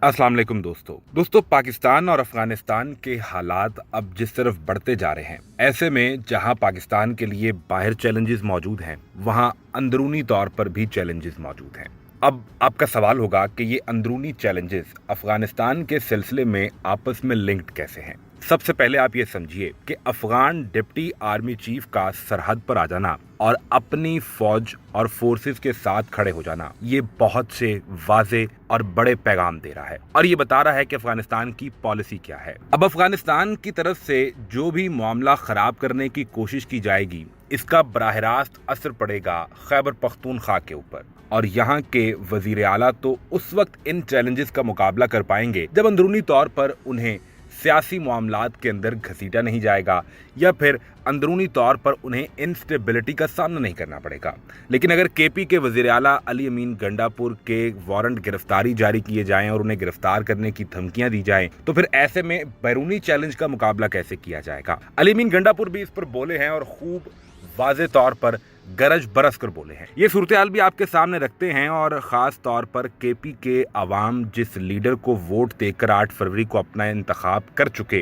अस्सलाम वालेकुम दोस्तों पाकिस्तान और अफगानिस्तान के हालात अब जिस तरफ बढ़ते जा रहे हैं, ऐसे में जहां पाकिस्तान के लिए बाहर चैलेंजेस मौजूद हैं, वहां अंदरूनी तौर पर भी चैलेंजेस मौजूद हैं। अब आपका सवाल होगा कि ये अंदरूनी चैलेंजेस अफगानिस्तान के सिलसिले में आपस में लिंक्ड कैसे हैं। सबसे पहले आप ये समझिए कि अफगान डिप्टी आर्मी चीफ का सरहद पर आ जाना और अपनी फौज और फोर्सेस के साथ खड़े हो जाना, ये बहुत से वाजे और बड़े पैगाम दे रहा है और ये बता रहा है कि अफगानिस्तान की पॉलिसी क्या है। अब अफगानिस्तान की तरफ से जो भी मामला खराब करने की कोशिश की जाएगी, इसका बराह रास्त असर पड़ेगा खैबर पख्तूनख्वा के ऊपर और यहाँ के वजीर आला तो उस वक्त इन चैलेंजेस का मुकाबला कर पाएंगे जब अंदरूनी तौर पर उन्हें सियासी मामलात के अंदर घसीटा नहीं जाएगा या फिर अंदरूनी तौर पर उन्हें इंस्टेबिलिटी का सामना नहीं करना पड़ेगा। लेकिन अगर केपी के वजीर आला अली अमीन गंडापुर के वारंट गिरफ्तारी जारी किए जाएं और उन्हें गिरफ्तार करने की धमकियां दी जाएं, तो फिर ऐसे में बैरूनी चैलेंज का मुकाबला कैसे किया जाएगा। अली अमीन गंडापुर भी इस पर बोले हैं और खूब वाज़े तौर पर गरज बरस कर बोले हैं। ये सूरत हाल भी आपके सामने रखते हैं और ख़ास तौर पर केपी के अवाम जिस लीडर को वोट देकर 8 फरवरी को अपना इंतखाब कर चुके,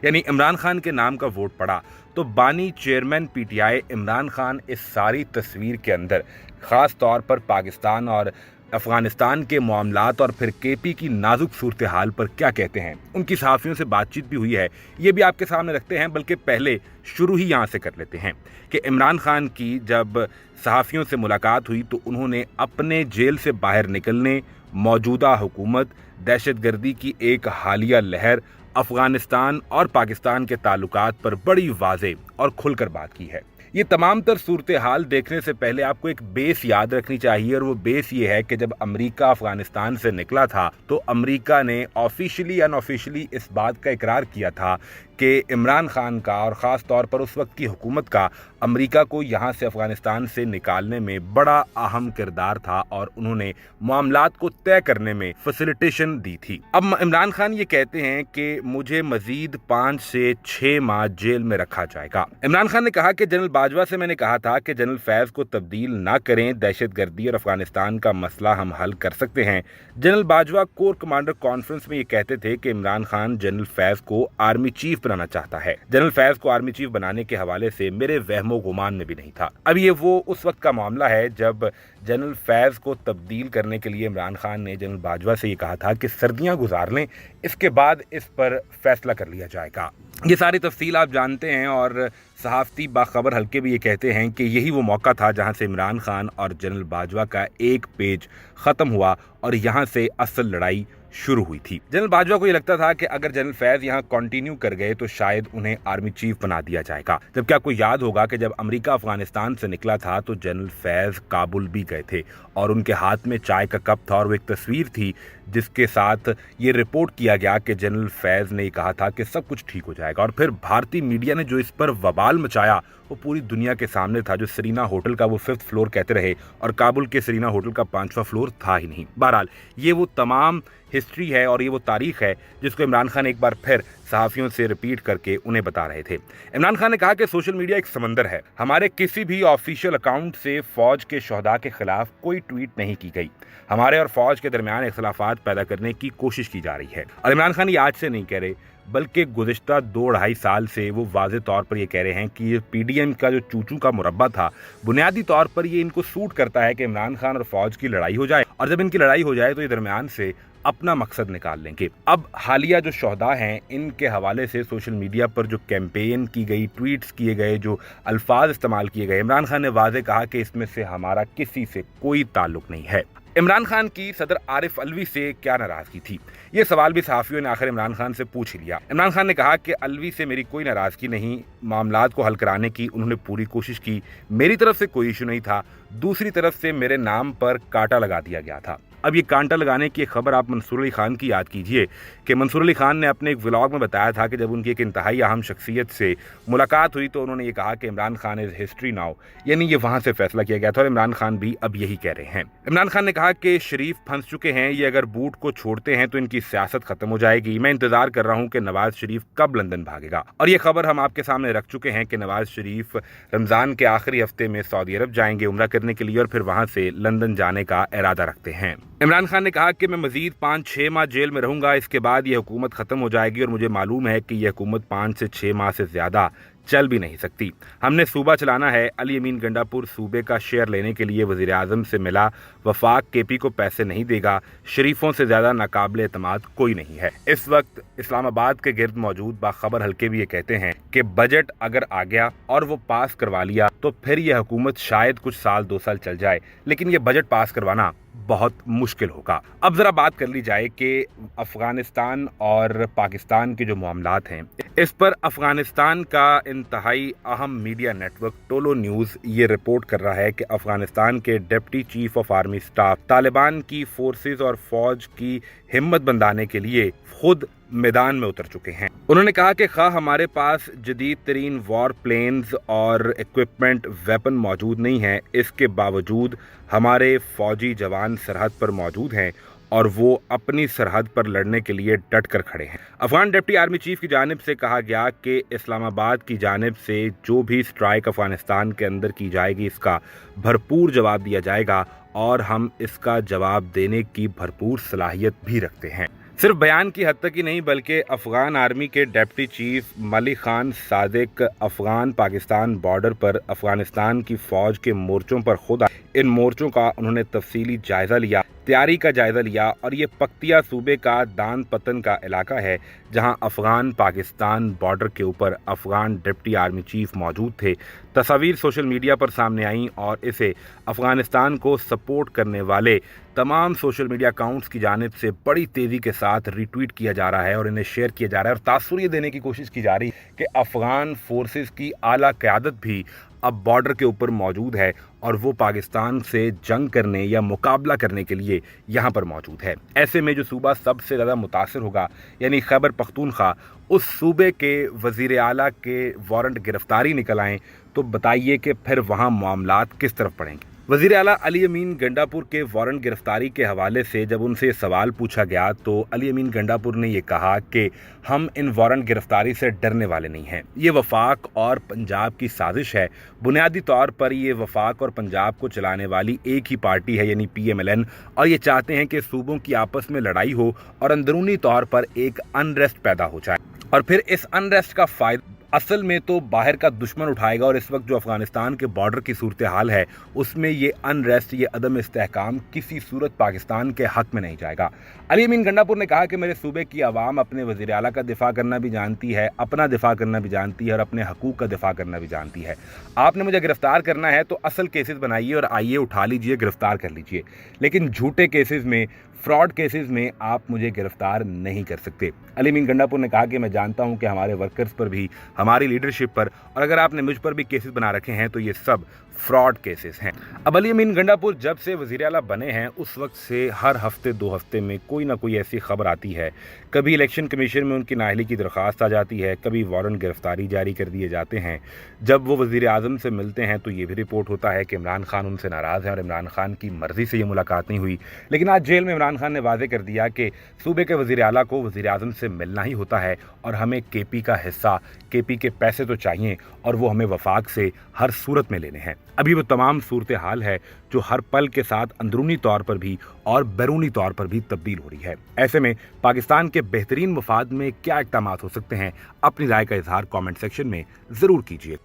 यानी इमरान खान के नाम का वोट पड़ा, तो बानी चेयरमैन पीटीआई इमरान खान इस सारी तस्वीर के अंदर ख़ास तौर पर पाकिस्तान और अफगानिस्तान के मामलात और फिर केपी की नाजुक सूरत हाल पर क्या कहते हैं। उनकी सहाफ़ियों से बातचीत भी हुई है, ये भी आपके सामने रखते हैं। बल्कि पहले शुरू ही यहाँ से कर लेते हैं कि इमरान खान की जब सहाफ़ियों से मुलाकात हुई तो उन्होंने अपने जेल से बाहर निकलने, मौजूदा हुकूमत, दहशतगर्दी की एक हालिया लहर, अफगानिस्तान और पाकिस्तान के ताल्लुकात पर बड़ी वाज़े और खुलकर बात की है। ये तमाम तर सूरत हाल देखने से पहले आपको एक बेस याद रखनी चाहिए और वो बेस ये है कि जब अमेरिका अफगानिस्तान से निकला था तो अमेरिका ने ऑफिशियली अनऑफिशियली इस बात का इकरार किया था कि इमरान खान का और ख़ास तौर पर उस वक्त की हुकूमत का अमेरिका को यहाँ से अफगानिस्तान से निकालने में बड़ा अहम किरदार था और उन्होंने मामलात को तय करने में फैसिलिटेशन दी थी। अब इमरान खान ये कहते हैं कि मुझे मजीद 5 से 6 माह जेल में रखा जाएगा। इमरान खान ने कहा कि जनरल बाजवा से मैंने कहा था कि जनरल फैज़ को तब्दील ना करें, दहशतगर्दी और अफगानिस्तान का मसला हम हल कर सकते हैं। General Bajwa core commander conference में ये कहते थे कि इमरान खान जनरल फैज़ को आर्मी चीफ बनाना चाहता है। जनरल फैज़ को आर्मी चीफ बनाने के हवाले से मेरे वहमो गुमान में भी नहीं था। अब ये वो उस वक्त का मामला है जब जनरल फैज़ को तब्दील करने के लिए इमरान खान ने जनरल बाजवा से ये कहा था कि सर्दियां गुजार लें, इसके बाद इस पर फैसला कर लिया जाएगा। ये सारी तफसील आप जानते हैं और सहाफ़ती बाखबर हल्के भी ये कहते हैं कि यही वो मौका था जहां से इमरान खान और जनरल बाजवा का एक पेज ख़त्म हुआ और यहां से असल लड़ाई शुरू हुई थी। जनरल बाजवा को ये लगता था कि अगर जनरल फैज़ यहाँ कंटिन्यू कर गए तो शायद उन्हें आर्मी चीफ बना दिया जाएगा। जबकि आपको याद होगा कि जब अमेरिका अफगानिस्तान से निकला था तो जनरल फैज़ काबुल भी गए थे और उनके हाथ में चाय का कप था और वो एक तस्वीर थी जिसके साथ ये रिपोर्ट किया गया कि जनरल फैज़ ने कहा था कि सब कुछ ठीक हो जाएगा। और फिर भारतीय मीडिया ने जो इस पर वबाल मचाया वो पूरी दुनिया के सामने था। जो सरीना होटल का वो 5th फ्लोर कहते रहे और काबुल के सरीना होटल का 5वां फ्लोर था ही नहीं। बहरहाल ये वो तमाम हिस्ट्री है और ये वो तारीख है जिसको इमरान खान एक बार फिर सहाफ़ियों से रिपीट करके उन्हें बता रहे थे। इमरान खान ने कहा कि सोशल मीडिया एक समंदर है, हमारे किसी भी ऑफिशियल अकाउंट से फ़ौज के शहदा के खिलाफ कोई ट्वीट नहीं की गई। हमारे और फ़ौज के दरमियान इख्तलाफात पैदा करने की कोशिश की जा रही है। और इमरान खान ये आज से नहीं कह रहे बल्कि गुज़िश्ता 2-2.5 साल से वो वाज़े तौर पर ये कह रहे हैं कि ये पीडीएम का जो चूचू का मुरब्बा था, बुनियादी तौर पर ये इनको सूट करता है कि इमरान खान और फ़ौज की लड़ाई हो जाए और जब इनकी लड़ाई हो जाए तो ये दरमियान से अपना मकसद निकाल लेंगे। अब हालिया जो शहदा हैं इनके हवाले से सोशल मीडिया पर जो कैंपेन की गई, ट्वीट्स किए गए, जो अल्फाज इस्तेमाल किए गए, इमरान खान ने वाज़े कहा कि इसमें से हमारा किसी से कोई ताल्लुक नहीं है। इमरान खान की सदर आरिफ अलवी से क्या नाराज़गी थी, ये सवाल भी सहाफ़ियों ने आखिर इमरान खान से पूछ लिया। इमरान खान ने कहा कि अलवी से मेरी कोई नाराज़गी नहीं, मामलात को हल कराने की उन्होंने पूरी कोशिश की, मेरी तरफ से कोई इशू नहीं था। दूसरी तरफ से मेरे नाम पर कांटा लगा दिया गया था। अब ये कांटा लगाने की खबर आप मंसूर अली खान की याद कीजिए कि मंसूर अली खान ने अपने एक व्लॉग में बताया था कि जब उनकी एक इंतहाई अहम शख्सियत से मुलाकात हुई तो उन्होंने ये कहा कि Imran Khan is history now, यानी ये वहाँ से फैसला किया गया था और इमरान खान भी अब यही कह रहे हैं। इमरान खान ने कहा कि शरीफ फंस चुके हैं, ये अगर बूट को छोड़ते हैं तो इनकी सियासत खत्म हो जाएगी। मैं इंतजार कर रहा हूँ कि नवाज शरीफ कब लंदन भागेगा। और ये खबर हम आपके सामने रख चुके हैं कि नवाज शरीफ रमज़ान के आखिरी हफ्ते में सऊदी अरब जाएंगे उम्रा करने के लिए और फिर वहाँ से लंदन जाने का इरादा रखते हैं। इमरान खान ने कहा कि मैं मजीद 5-6 माह जेल में रहूंगा, इसके बाद ये हुकूमत ख़त्म हो जाएगी और मुझे मालूम है कि यह हुकूमत 5 से 6 माह से ज़्यादा चल भी नहीं सकती। हमने सूबा चलाना है। अली अमीन गंडापुर सूबे का शेयर लेने के लिए वज़ीर आज़म से मिला। वफाक केपी को पैसे नहीं देगा। शरीफों से ज़्यादा नाकाबिल एतमाद कोई नहीं है। इस वक्त इस्लामाबाद के गिर्द मौजूद बाखबर हल्के भी ये कहते हैं कि बजट अगर आ गया और वो पास करवा लिया तो फिर यह हुकूमत शायद कुछ साल 2 साल चल जाए, लेकिन ये बजट पास करवाना बहुत मुश्किल होगा। अब जरा बात कर ली जाए कि अफगानिस्तान और पाकिस्तान के जो मामलात हैं, इस पर अफगानिस्तान का इंतहाई अहम मीडिया नेटवर्क टोलो न्यूज़ ये रिपोर्ट कर रहा है कि अफगानिस्तान के deputy chief of army staff Taliban की फोर्सेस और फौज की हिम्मत बंधाने के लिए खुद मैदान में उतर चुके हैं। उन्होंने कहा कि खा हमारे पास जदीद तरीन वॉर प्लेन्स और इक्विपमेंट वेपन मौजूद नहीं है, इसके बावजूद हमारे फौजी जवान सरहद पर मौजूद हैं और वो अपनी सरहद पर लड़ने के लिए डट कर खड़े हैं। अफगान डिप्टी आर्मी चीफ की जानिब से कहा गया कि इस्लामाबाद की जानिब से जो भी स्ट्राइक अफगानिस्तान के अंदर की जाएगी इसका भरपूर जवाब दिया जाएगा और हम इसका जवाब देने की भरपूर सलाहियत भी रखते हैं। सिर्फ बयान की हद तक ही नहीं बल्कि अफगान आर्मी के deputy chief Malik Khan Sadiq Afghan Pakistan border पर अफगानिस्तान की फौज के मोर्चों पर खुद आए। इन मोर्चों का उन्होंने तफसीली जायजा लिया, तैयारी का जायजा लिया और ये पख्तिया सूबे का दान पतन का इलाका है जहां अफगान पाकिस्तान बॉर्डर के ऊपर अफगान डिप्टी आर्मी चीफ मौजूद थे। तस्वीर सोशल मीडिया पर सामने आई और इसे अफगानिस्तान को सपोर्ट करने वाले तमाम सोशल मीडिया अकाउंट्स की जानिब से बड़ी तेज़ी के साथ रीट्वीट किया जा रहा है और इन्हें शेयर किया जा रहा है और तासुर ये देने की कोशिश की जा रही है कि अफगान फोर्सेस की आला क़यादत भी अब बॉर्डर के ऊपर मौजूद है और वो पाकिस्तान से जंग करने या मुकाबला करने के लिए यहाँ पर मौजूद है। ऐसे में जो सूबा सबसे ज़्यादा मुतासर होगा यानी खैबर पख्तूनख्वा, उस सूबे के वज़ीर आला के वारंट गिरफ्तारी निकल आएँ तो बताइए कि फिर वहाँ मामलात किस तरफ पड़ेंगे। वज़ीर आला अली अमीन गंडापुर के वारंट गिरफ्तारी के हवाले से जब उनसे सवाल पूछा गया तो अली अमीन गंडापुर ने ये कहा कि हम इन वारंट गिरफ्तारी से डरने वाले नहीं हैं। ये वफाक और पंजाब की साजिश है। बुनियादी तौर पर ये वफाक और पंजाब को चलाने वाली एक ही पार्टी है यानी PMLN, और ये चाहते हैं कि सूबों की आपस में लड़ाई हो और अंदरूनी तौर पर एक अनरेस्ट पैदा हो जाए और फिर इस अनरेस्ट का फ़ायदा असल में तो बाहर का दुश्मन उठाएगा। और इस वक्त जो अफगानिस्तान के बॉर्डर की सूरत हाल है उसमें ये अनरेस्ट, ये अदम इस्तेहकाम किसी सूरत पाकिस्तान के हक में नहीं जाएगा। अली अमीन गंडापुर ने कहा कि मेरे सूबे की आवाम अपने वज़ीर आला का दिफा करना भी जानती है, अपना दिफा करना भी जानती है और अपने हकूक़ का दिफा करना भी जानती है। आपने मुझे गिरफ्तार करना है तो असल केसेस बनाइए और आइए उठा लीजिए, गिरफ्तार कर लीजिए, लेकिन झूठे केसेस में, फ्रॉड केसेस में आप मुझे गिरफ्तार नहीं कर सकते। अली अमीन गंडापुर ने कहा कि मैं जानता हूं कि हमारे वर्कर्स पर भी, हमारी लीडरशिप पर और अगर आपने मुझ पर भी केसेस बना रखे हैं तो ये सब फ्रॉड केसेस हैं। अब अली अमीन गंडापुर जब से वज़ीर आला बने हैं उस वक्त से हर हफ्ते 2 हफ्ते में कोई ना कोई ऐसी खबर आती है। कभी इलेक्शन कमीशन में उनकी नाअहली की दरख्वास्त आ जाती है, कभी वारंट गिरफ्तारी जारी कर दिए जाते हैं। जब वो वज़ीर आज़म से मिलते हैं तो ये भी रिपोर्ट होता है कि इमरान खान उनसे नाराज़ हैं और इमरान खान की मर्ज़ी से ये मुलाकात नहीं हुई। लेकिन आज जेल में इमरान खान ने वाज़ेह कर दिया कि सूबे के वज़ीर आला को वज़ीर आज़म से मिलना ही होता है और हमें KP का हिस्सा, KP के पैसे तो चाहिए और वो हमें वफाक से हर सूरत में लेने हैं। अभी वो तमाम सूरत हाल है जो हर पल के साथ अंदरूनी तौर पर भी और बैरूनी तौर पर भी तब्दील हो रही है। ऐसे में पाकिस्तान के बेहतरीन मफाद में क्या इक़दामात हो सकते हैं, अपनी राय का इजहार कमेंट सेक्शन में ज़रूर कीजिए।